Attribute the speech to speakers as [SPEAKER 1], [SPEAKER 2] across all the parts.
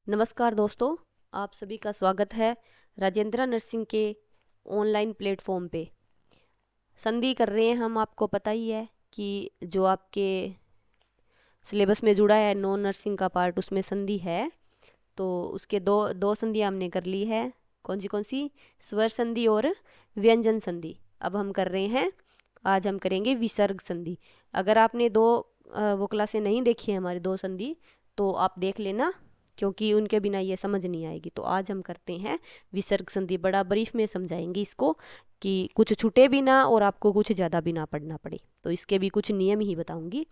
[SPEAKER 1] नमस्कार दोस्तों, आप सभी का स्वागत है राजेंद्र नर्सिंग के ऑनलाइन प्लेटफॉर्म पे। संधि कर रहे हैं हम, आपको पता ही है कि जो आपके सिलेबस में जुड़ा है नॉन नर्सिंग का पार्ट, उसमें संधि है। तो उसके दो दो संधि हमने कर ली है। कौन सी? स्वर संधि और व्यंजन संधि। अब हम कर रहे हैं, आज हम करेंगे विसर्ग संधि। अगर आपने वो क्लासें नहीं देखी है हमारी दो संधि, तो आप देख लेना, क्योंकि उनके बिना ये समझ नहीं आएगी। तो आज हम करते हैं विसर्ग संधि। बड़ा ब्रीफ में समझाएंगे इसको, कि कुछ छूटे भी ना और आपको कुछ ज़्यादा भी ना पढ़ना पड़े। तो इसके भी कुछ नियम ही बताऊंगी।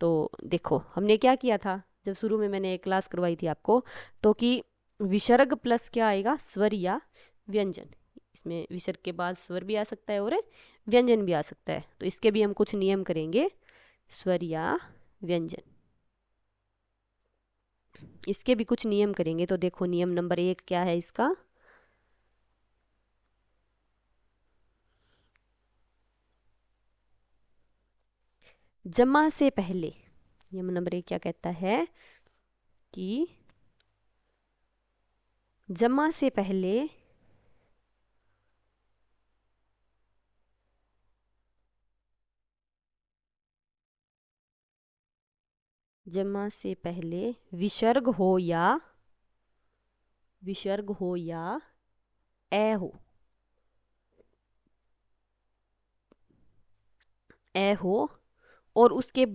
[SPEAKER 1] तो देखो, हमने क्या किया था जब शुरू में मैंने एक क्लास करवाई थी आपको, तो कि विसर्ग प्लस क्या आएगा? स्वर या व्यंजन। इसमें विसर्ग के बाद स्वर भी आ सकता है और व्यंजन भी आ सकता है। तो इसके भी हम कुछ नियम करेंगे, स्वर या व्यंजन। इसके भी कुछ नियम करेंगे। तो देखो, नियम नंबर 1 क्या है इसका? जमा से पहले, नियम नंबर 1 क्या कहता है कि जमा से पहले जमा से पहले विसर्ग हो या ए हो, ए हो। और और उसके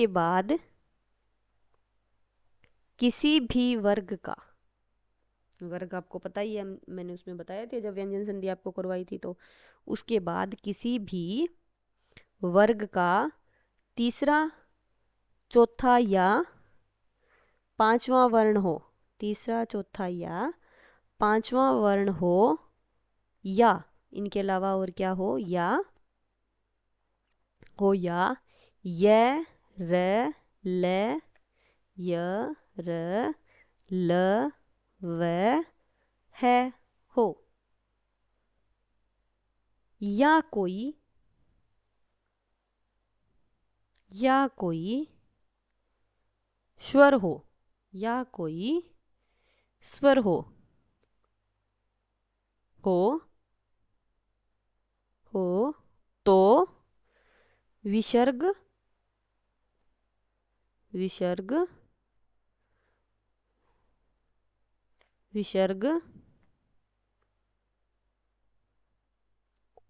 [SPEAKER 1] बाद किसी भी वर्ग आपको पता ही है, मैंने उसमें बताया था जब व्यंजन संधि आपको करवाई थी। तो उसके बाद किसी भी वर्ग का तीसरा, चौथा या पांचवा वर्ण हो, तीसरा, चौथा या पांचवा वर्ण हो, या इनके अलावा और क्या हो? या य, र, ल, य, र, ल, व, है हो। या कोई या कोई स्वर हो, या कोई स्वर हो हो तो विसर्ग विसर्ग विसर्ग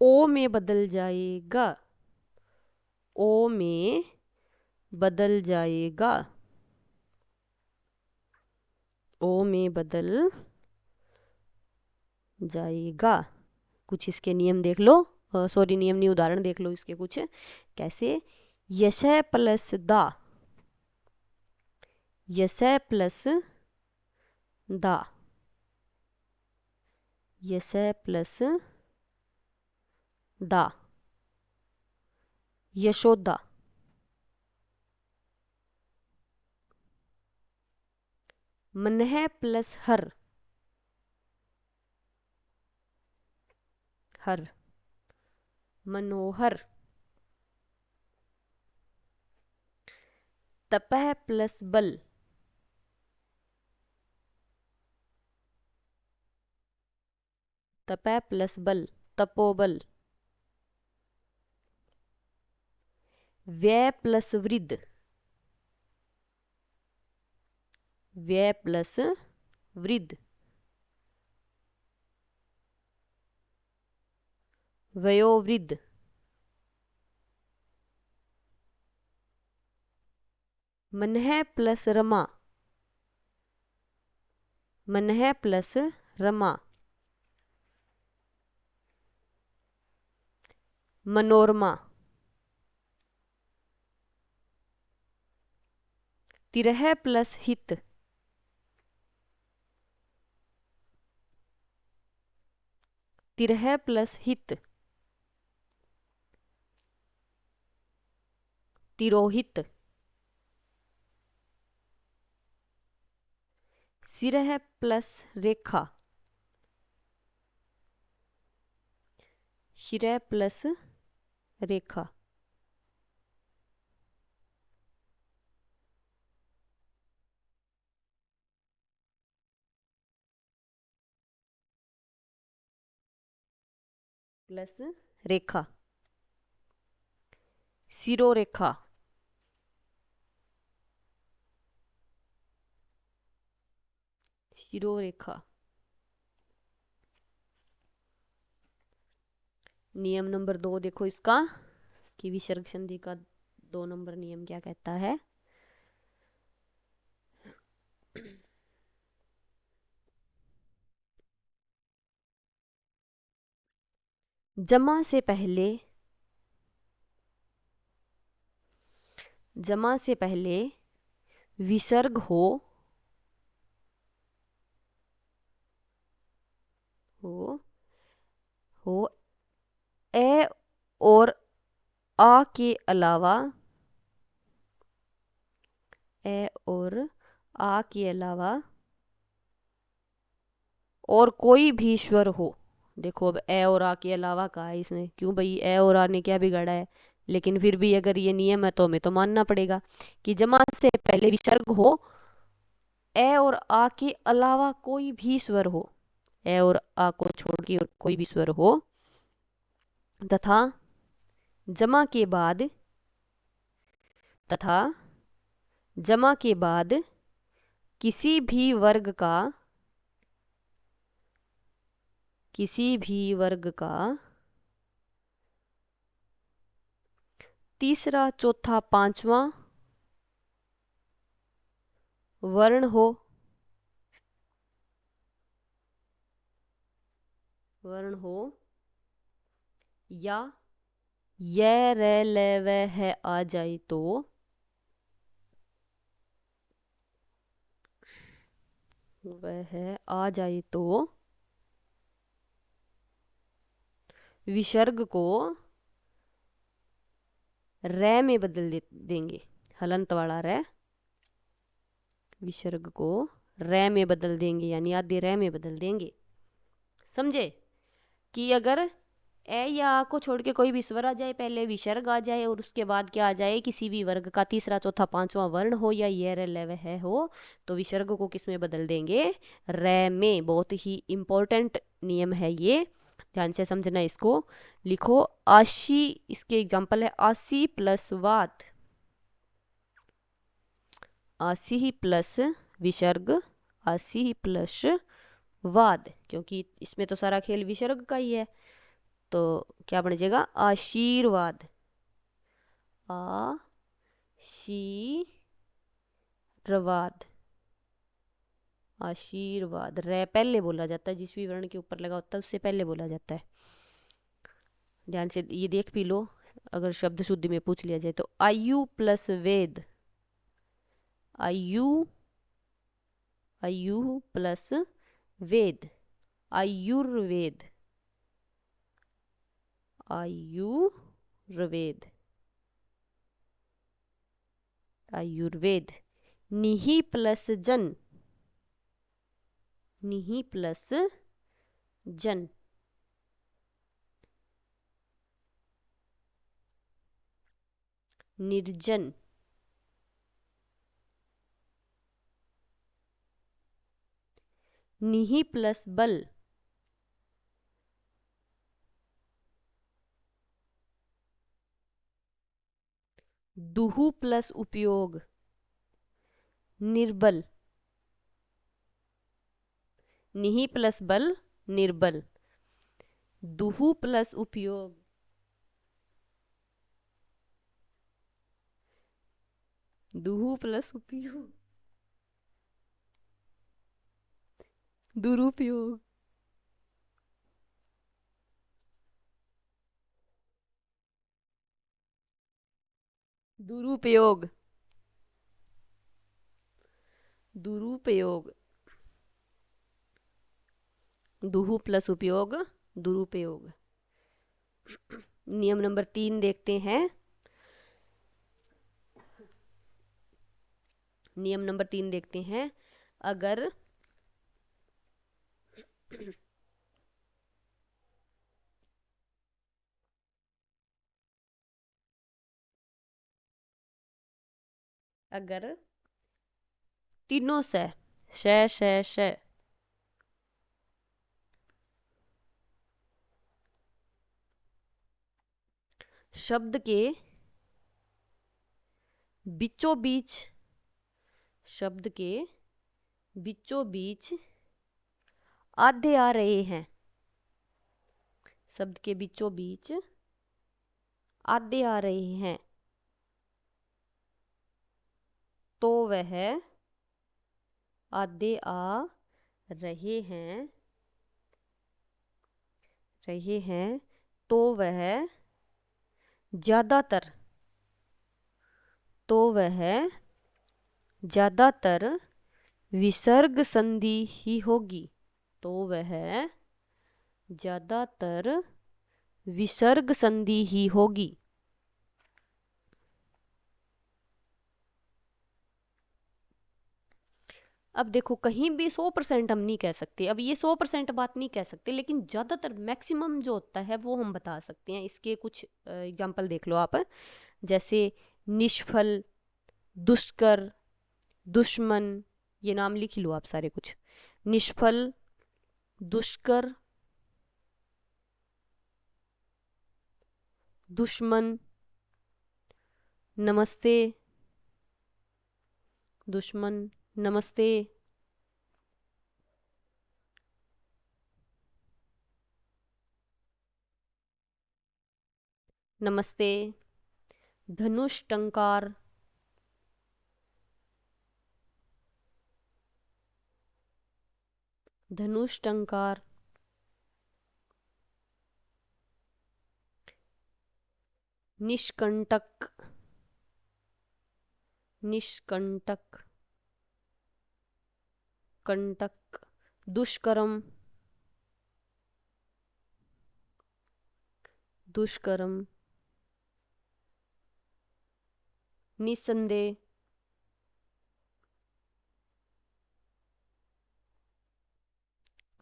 [SPEAKER 1] ओ में बदल जाएगा, ओ में बदल जाएगा, ओ में बदल जाएगा। कुछ इसके नियम देख लो, सॉरी नियम नहीं, उदाहरण देख लो इसके कुछ। कैसे? यशः प्लस दा, यशः प्लस दा, यशः प्लस दा, यशोदा। मनः प्लस हर, हर, मनोहर। तपह प्लस बल, तपह प्लस बल, तपोबल। व्यय प्लस वृद्ध, व्यय प्लस वृद्ध, वयोवृद्ध। मनः प्लस रमा, मनः प्लस रमा, मनोरमा। तिरह प्लस हित, तिरह प्लस हित, तिरोहित। सिरह प्लस रेखा, शिरह प्लस रेखा। प्लस रेखा, सिरोरेखा, शिरोरेखा। नियम नंबर 2 देखो इसका, कि विसर्ग संधि का 2 नंबर नियम क्या कहता है। जमा से पहले, जमा से पहले विसर्ग हो ए और आ के अलावा, ए और आ के अलावा और कोई भी स्वर हो। देखो अब ए और आ के अलावा कहा है इसने, क्यों भाई, ए और आ ने क्या बिगाड़ा है, लेकिन फिर भी अगर ये नियम है तो हमें तो मानना पड़ेगा कि जमा से पहले विसर्ग हो, ए और आ के अलावा कोई भी स्वर हो, ए और आ को छोड़ के और कोई भी स्वर हो, तथा जमा के बाद, तथा जमा के बाद किसी भी वर्ग का, किसी भी वर्ग का तीसरा चौथा पांचवा वर्ण हो, वर्ण हो, या ये रे ले वे है आ जाए तो, वह आ जाए तो विसर्ग को रे में बदल देंगे, हलंत वाला रे, विसर्ग को रे में बदल देंगे, यानी आधे रे में बदल देंगे। समझे कि अगर ए या आ को छोड़ के कोई भी स्वर आ जाए, पहले विसर्ग आ जाए और उसके बाद क्या आ जाए, किसी भी वर्ग का तीसरा चौथा पांचवा वर्ण हो या ये रे ले वह है हो, तो विसर्ग को किस में बदल देंगे, रे में। बहुत ही इंपॉर्टेंट नियम है ये, ध्यान से समझना इसको। लिखो आशी, इसके एग्जाम्पल है आशी प्लस वात, आशी प्लस विसर्ग, आशी प्लस वाद, क्योंकि इसमें तो सारा खेल विसर्ग का ही है, तो क्या बन जाएगा, आशीर्वाद, आशीर्वाद, आशीर्वाद। रे पहले बोला जाता है, जिस भी वर्ण के ऊपर लगा होता है उससे पहले बोला जाता है। ध्यान से ये देख भी लो, अगर शब्द शुद्धि में पूछ लिया जाए तो आयु प्लस वेद, आयु, आयु प्लस वेद, आयुर्वेद, आयुर्वेद, आयुर्वेद। निहि प्लस जन, निहि प्लस जन, निर्जन, निहि प्लस बल, दुहु प्लस उपयोग, निर्बल, निहि प्लस बल निर्बल, दुहु प्लस उपयोग, दुहु प्लस उपयोग, दुरुपयोग, दुरुपयोग, दुरुपयोग, दुहु प्लस उपयोग, दुरुपयोग। नियम नंबर 3 देखते हैं। नियम नंबर 3 देखते हैं। अगर अगर तीनों से श शब्द के बीचों बीच, शब्द के बीचों बीच आधे आ रहे हैं, शब्द के बीचों बीच आधे आ रहे हैं, तो वह आधे आ रहे हैं, तो वह ज्यादातर, तो वह ज्यादातर विसर्ग संधि ही होगी, तो वह ज्यादातर विसर्ग संधि ही होगी। अब देखो कहीं भी 100% हम नहीं कह सकते, अब ये 100% बात नहीं कह सकते, लेकिन ज़्यादातर मैक्सिमम जो होता है वो हम बता सकते हैं। इसके कुछ एग्जाम्पल देख लो आप, जैसे निष्फल, दुष्कर, दुश्मन, ये नाम लिख लो आप सारे कुछ। निष्फल, दुष्कर, दुश्मन, नमस्ते, दुश्मन, नमस्ते, नमस्ते, धनुष टंकार, धनुष टंकार, निष्कंटक, निष्कंटक, कंटक, दुष्कर्म, दुष्कर्म, निस्संदेह,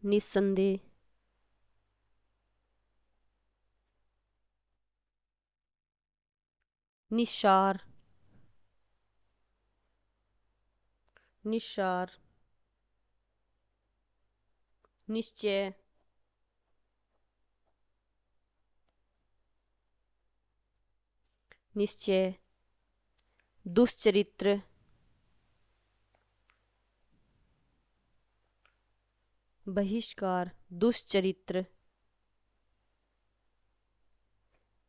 [SPEAKER 1] निस्संदेह, निस्सार, निस्सार, निश्चय, निश्चय, दुष्चरित्र, बहिष्कार, दुष्चरित्र,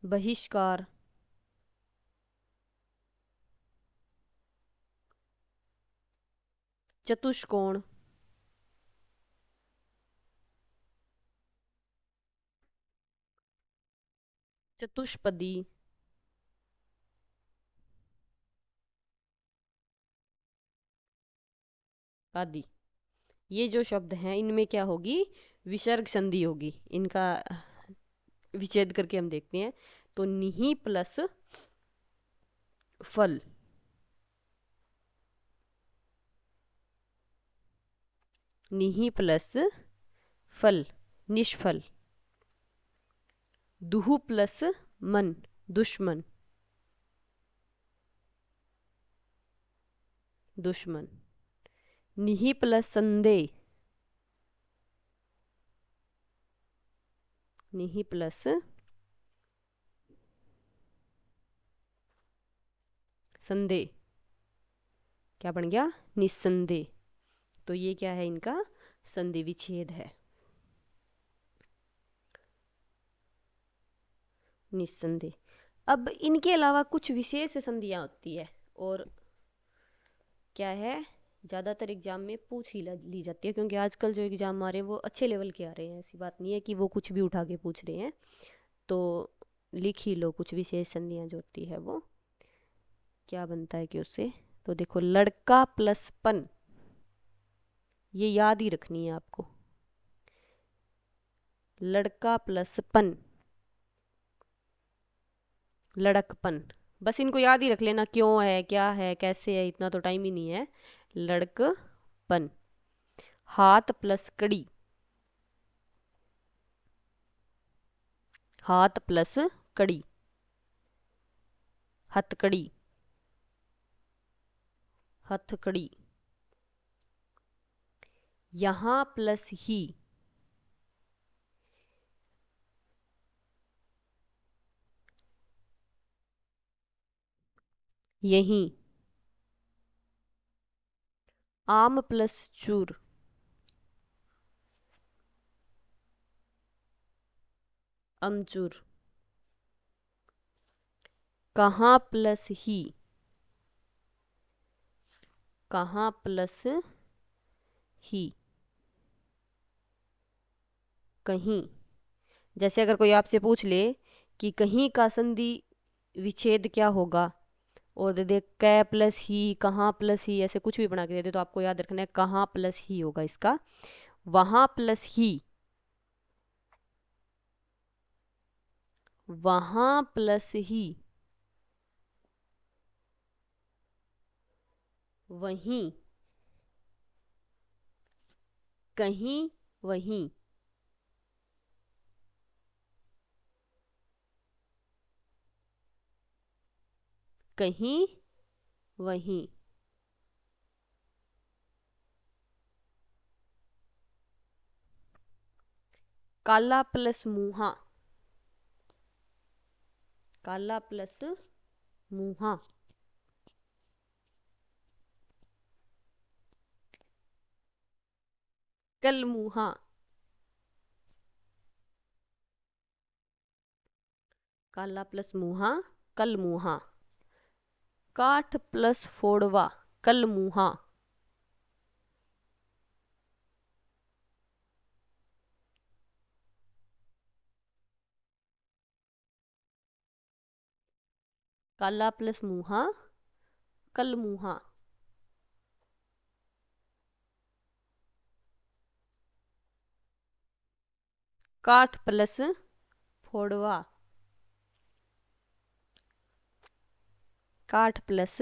[SPEAKER 1] बहिष्कार, चतुष्कोण, चतुष्पदी, आदि। ये जो शब्द हैं इनमें क्या होगी, विसर्ग संधि होगी। इनका विच्छेद करके हम देखते हैं। तो निहि प्लस फल, निहि प्लस फल, निष्फल। दुहु प्लस मन, दुश्मन, दुश्मन। निहि प्लस संदेह, निहि प्लस संदेह, क्या बन गया, निस्संदेह। तो ये क्या है, इनका संधि विच्छेद है, निस्संदेह। अब इनके अलावा कुछ विशेष संधियां होती है, और क्या है, ज़्यादातर एग्जाम में पूछ ही ली जाती है, क्योंकि आजकल जो एग्जाम आ रहे हैं वो अच्छे लेवल के आ रहे हैं। ऐसी बात नहीं है कि वो कुछ भी उठा के पूछ रहे हैं। तो लिख ही लो कुछ विशेष संधियां जो होती है वो क्या बनता है कि उससे। तो देखो, लड़का प्लस पन, ये याद ही रखनी है आपको। लड़का प्लस पन, लड़कपन। बस इनको याद ही रख लेना, क्यों है, क्या है, कैसे है, इतना तो टाइम ही नहीं है। लड़कपन। हाथ प्लस कड़ी, हाथ प्लस कड़ी, हथकड़ी, हथकड़ी। यहां प्लस ही, यहीं। आम प्लस चूर, अमचूर। कहाँ प्लस ही, कहाँ प्लस ही, कहीं। जैसे अगर कोई आपसे पूछ ले कि कहीं का संधि विच्छेद क्या होगा, और दे दे कै प्लस ही, कहाँ प्लस ही, ऐसे कुछ भी बना के दे दे, तो आपको याद रखना है कहाँ प्लस ही होगा इसका। वहां प्लस ही, वहां प्लस ही, वहीं, कहीं, वहीं। कहीं, वहीं। काला प्लस मुहा, काला प्लस मुहा। कल मुहा, काला प्लस मुहा, कल मुहा। काठ प्लस फोड़वा, कल मुहा। काला प्लस मुहा, कल मुहा। काठ प्लस फोड़वा, काठ प्लस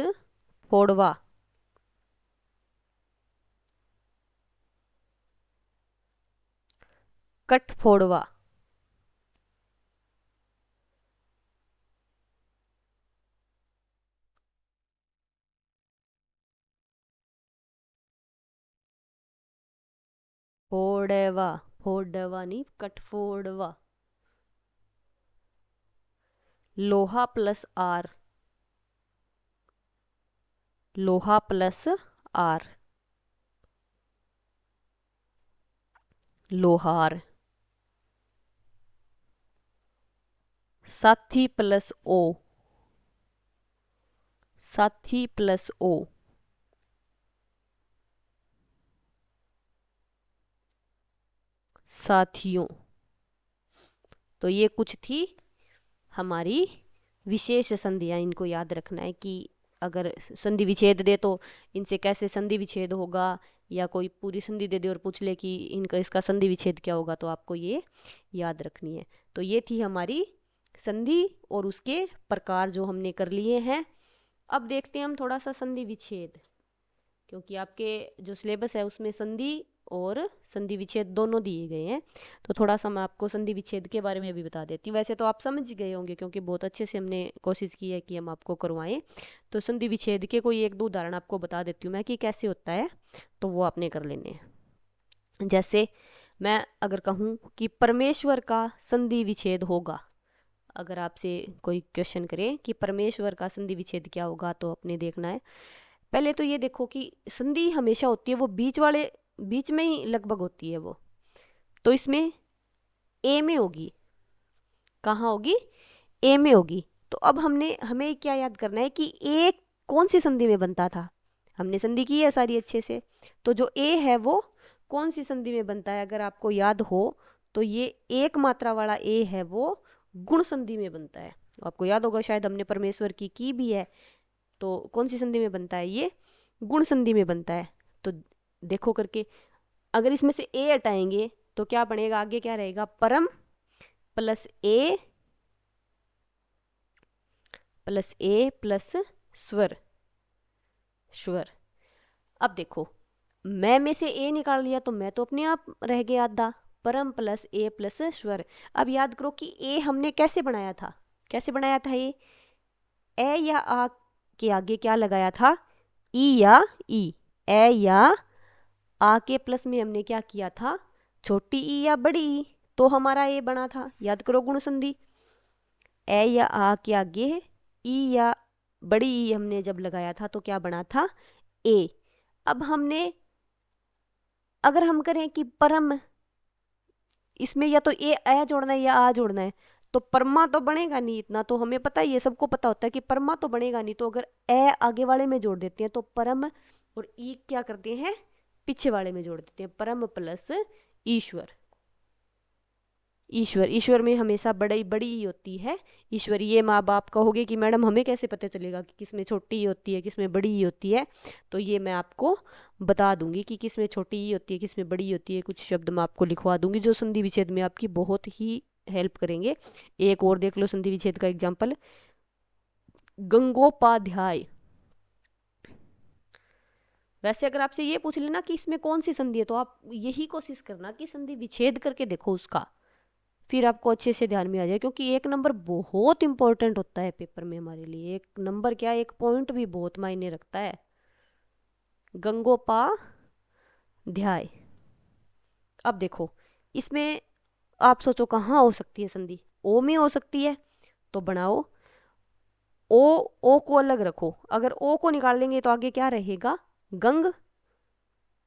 [SPEAKER 1] फोड़वा। कट फोड़वा, फोड़वा, फोड़वा नहीं, कट फोड़वा। लोहा प्लस आर, लोहा प्लस आर। लोहार। साथी प्लस ओ, साथी प्लस ओ। साथियों। तो ये कुछ थी हमारी विशेष संधियां। इनको याद रखना है कि अगर संधि विच्छेद दे तो इनसे कैसे संधि विच्छेद होगा, या कोई पूरी संधि दे दे और पूछ ले कि इनका इसका संधि विच्छेद क्या होगा, तो आपको ये याद रखनी है। तो ये थी हमारी संधि और उसके प्रकार जो हमने कर लिए हैं। अब देखते हैं हम थोड़ा सा संधि विच्छेद, क्योंकि आपके जो सिलेबस है उसमें संधि और संधि विच्छेद दोनों दिए गए हैं। तो थोड़ा सा मैं आपको संधि विच्छेद के बारे में भी बता देती हूँ। वैसे तो आप समझ गए होंगे क्योंकि बहुत अच्छे से हमने कोशिश की है कि हम आपको करवाएं। तो संधि विच्छेद के कोई एक दो उदाहरण आपको बता देती हूँ मैं कि कैसे होता है, तो वो आपने कर लेने हैं। जैसे मैं अगर कहूँ कि परमेश्वर का संधि विच्छेद होगा, अगर आपसे कोई क्वेश्चन करे कि परमेश्वर का संधि विच्छेद क्या होगा, तो आपने देखना है पहले तो ये देखो कि संधि हमेशा होती है वो बीच में ही लगभग होती है वो, तो इसमें ए में होगी। कहाँ होगी? ए में होगी। तो अब हमें क्या याद करना है कि ए कौन सी संधि में बनता था। हमने संधि की है सारी अच्छे से, तो जो ए है वो कौन सी संधि में बनता है, अगर आपको याद हो तो ये एक मात्रा वाला ए है वो गुण संधि में बनता है। आपको याद होगा शायद हमने परमेश्वर की भी है, तो कौन सी संधि में बनता है? ये गुण संधि में बनता है। तो देखो करके, अगर इसमें से ए हटाएंगे तो क्या बनेगा? आगे क्या रहेगा? परम प्लस ए प्लस स्वर, स्वर। अब देखो, मैं में से ए निकाल लिया तो मैं तो अपने आप रह गया आधा। परम प्लस ए प्लस स्वर। अब याद करो कि ए हमने कैसे बनाया था, कैसे बनाया था ये? ए या आ के आगे क्या लगाया था? ई या ई। ए या आ के प्लस में हमने क्या किया था? छोटी ई या बड़ी ई, तो हमारा ए बना था। याद करो गुण संधि। ए या आ के आगे ई या बड़ी ई हमने जब लगाया था तो क्या बना था, ए। अब हमने अगर हम करें कि परम, इसमें या तो ए जोड़ना है या आ जोड़ना है, तो परमा तो बनेगा नहीं, इतना तो हमें पता ही है, सबको पता होता है कि परमा तो बनेगा नहीं। तो अगर ए आगे वाले में जोड़ देते हैं तो परम, और ई क्या करते हैं, पीछे वाले में जोड़ देते हैं, परम प्लस ईश्वर। ईश्वर, ईश्वर में हमेशा बड़ी बड़ी ई होती है ईश्वर। ये माँ बाप कहोगे कि मैडम हमें कैसे पता चलेगा कि किसमें छोटी ई होती है किसमें बड़ी ई होती है, तो ये मैं आपको बता दूंगी कि किसमें छोटी ई होती है किसमें बड़ी ई होती है। कुछ शब्द मैं आपको लिखवा दूंगी जो संधि विच्छेद में आपकी बहुत ही हेल्प करेंगे। एक और देख लो संधि विच्छेद का एग्जाम्पल, गंगोपाध्याय। वैसे अगर आपसे ये पूछ लेना कि इसमें कौन सी संधि है, तो आप यही कोशिश करना कि संधि विच्छेद करके देखो उसका, फिर आपको अच्छे से ध्यान में आ जाए। क्योंकि एक नंबर बहुत इंपॉर्टेंट होता है पेपर में हमारे लिए, एक नंबर क्या एक पॉइंट भी बहुत मायने रखता है। गंगोपाध्याय। अब देखो इसमें आप सोचो कहाँ हो सकती है संधि, ओ में हो सकती है, तो बनाओ ओ। ओ को अलग रखो, अगर ओ को निकाल देंगे तो आगे क्या रहेगा, गंग,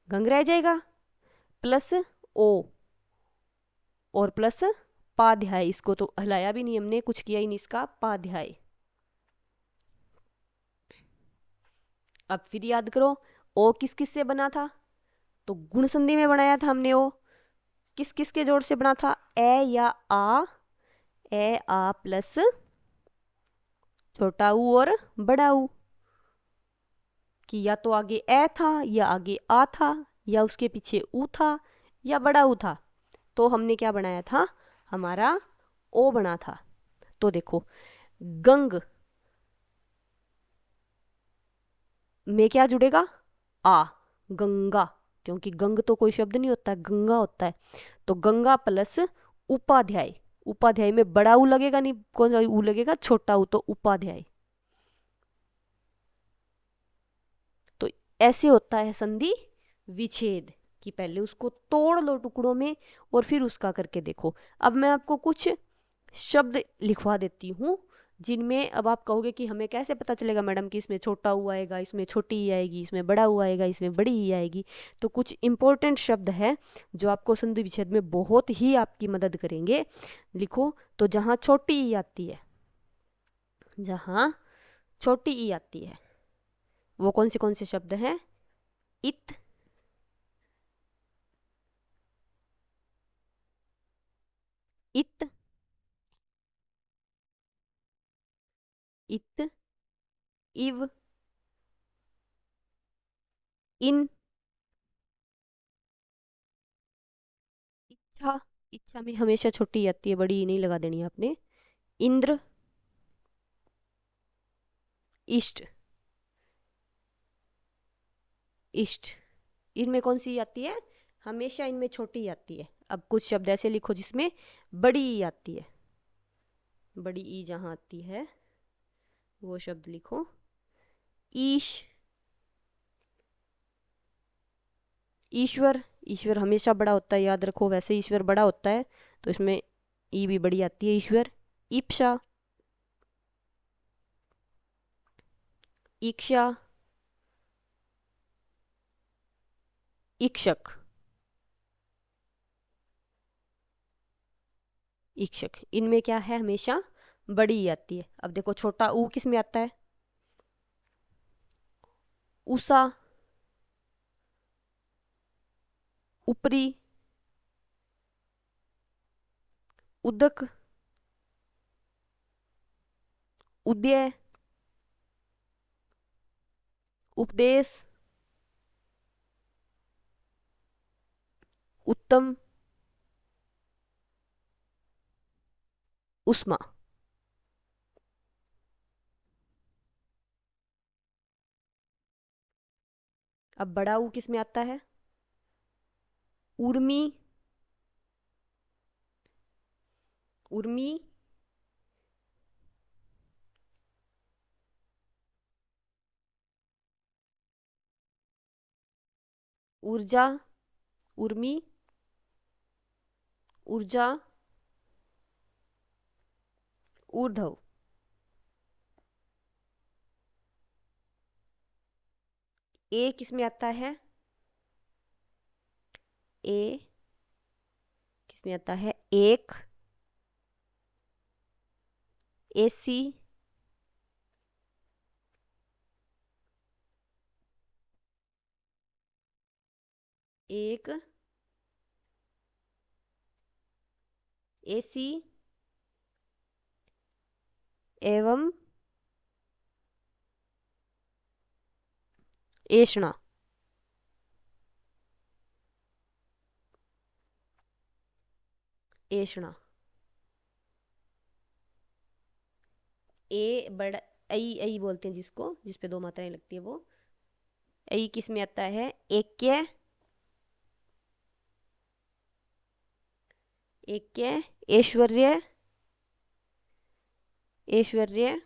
[SPEAKER 1] गंग रह जाएगा, प्लस ओ और प्लस पाध्याय। इसको तो हिलाया भी नहीं हमने, कुछ किया ही नहीं इसका, पाध्याय। अब फिर याद करो ओ किस किस से बना था, तो गुण संधि में बनाया था हमने ओ। किस किस के जोड़ से बना था, ए या आ, ए आ प्लस छोटा ऊ और बड़ा ऊ, कि या तो आगे ए था या आगे आ था या उसके पीछे ऊ था या बड़ा ऊ था, तो हमने क्या बनाया था, हमारा ओ बना था। तो देखो गंग में क्या जुड़ेगा, आ, गंगा, क्योंकि गंग तो कोई शब्द नहीं होता है, गंगा होता है। तो गंगा प्लस उपाध्याय, उपाध्याय में बड़ा ऊ लगेगा नहीं, कौन सा ऊ लगेगा, छोटा ऊ, तो उपाध्याय। तो ऐसे होता है संधि विच्छेद, कि पहले उसको तोड़ लो टुकड़ों में और फिर उसका करके देखो। अब मैं आपको कुछ शब्द लिखवा देती हूँ जिनमें अब आप कहोगे कि हमें कैसे पता चलेगा मैडम कि इसमें छोटा ऊ आएगा, इसमें छोटी ई आएगी, इसमें बड़ा ऊ आएगा, इसमें बड़ी ई आएगी। तो कुछ इंपॉर्टेंट शब्द है जो आपको संधि विच्छेद में बहुत ही आपकी मदद करेंगे। लिखो, तो जहाँ छोटी ई आती है, जहाँ छोटी ई आती है, वो कौन से शब्द हैं, इत, इत, इत, इव, इन, इच्छा। इच्छा में हमेशा छोटी ई आती है, बड़ी ई नहीं लगा देनी है आपने। इंद्र, इष्ट, इष्ट, इनमें कौन सी आती है, हमेशा इनमें छोटी आती है। अब कुछ शब्द ऐसे लिखो जिसमें बड़ी ई आती है, बड़ी ई जहां आती है वो शब्द लिखो, ईश, ईश्वर। ईश्वर हमेशा बड़ा होता है, याद रखो, वैसे ईश्वर बड़ा होता है तो इसमें ई भी बड़ी आती है, ईश्वर। इप्सा, इक्षा, इक्षक, इक्षक, इनमें क्या है, हमेशा बड़ी ई आती है। अब देखो छोटा ऊ किस में आता है, उषा, ऊपरी, उदक, उदय, उपदेश, उत्तम, उष्मा। अब बड़ा ऊ किस में आता है, उर्मी, उर्मी, ऊर्जा, उर्मी, ऊर्जा, ऊर्ध्व। ए किस में आता है? ए किस में आता है? एक, एसी, एक, एसी एवं ऐषणा। ऐषणा, ए बड़ा, ऐ ऐ बोलते हैं जिसको, जिस पे दो मात्राएं लगती है वो। ऐ किस में आता है? ऐक्य, ऐक्य, ऐश्वर्य, ऐश्वर्य,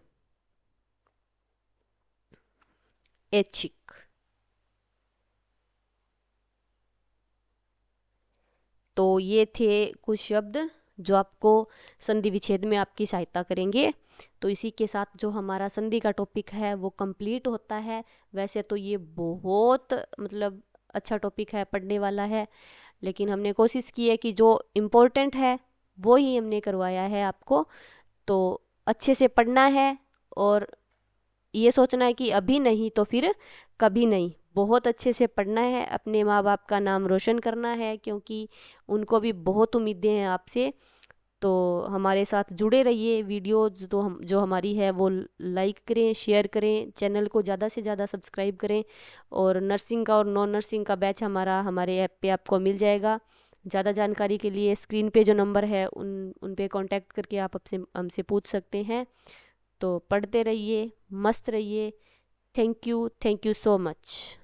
[SPEAKER 1] ऐच्छिक। तो ये थे कुछ शब्द जो आपको संधि विच्छेद में आपकी सहायता करेंगे। तो इसी के साथ जो हमारा संधि का टॉपिक है वो कंप्लीट होता है। वैसे तो ये बहुत मतलब अच्छा टॉपिक है, पढ़ने वाला है, लेकिन हमने कोशिश की है कि जो इम्पोर्टेंट है वो ही हमने करवाया है आपको। तो अच्छे से पढ़ना है और ये सोचना है कि अभी नहीं तो फिर कभी नहीं। बहुत अच्छे से पढ़ना है, अपने माँ बाप का नाम रोशन करना है, क्योंकि उनको भी बहुत उम्मीदें हैं आपसे। तो हमारे साथ जुड़े रहिए। वीडियो जो हमारी है वो लाइक करें, शेयर करें, चैनल को ज़्यादा से ज़्यादा सब्सक्राइब करें। और नर्सिंग का और नॉन नर्सिंग का बैच हमारे ऐप पे आपको मिल जाएगा। ज़्यादा जानकारी के लिए स्क्रीन पे जो नंबर है उन पे कांटेक्ट करके आप हमसे पूछ सकते हैं। तो पढ़ते रहिए, मस्त रहिए। Thank you so much.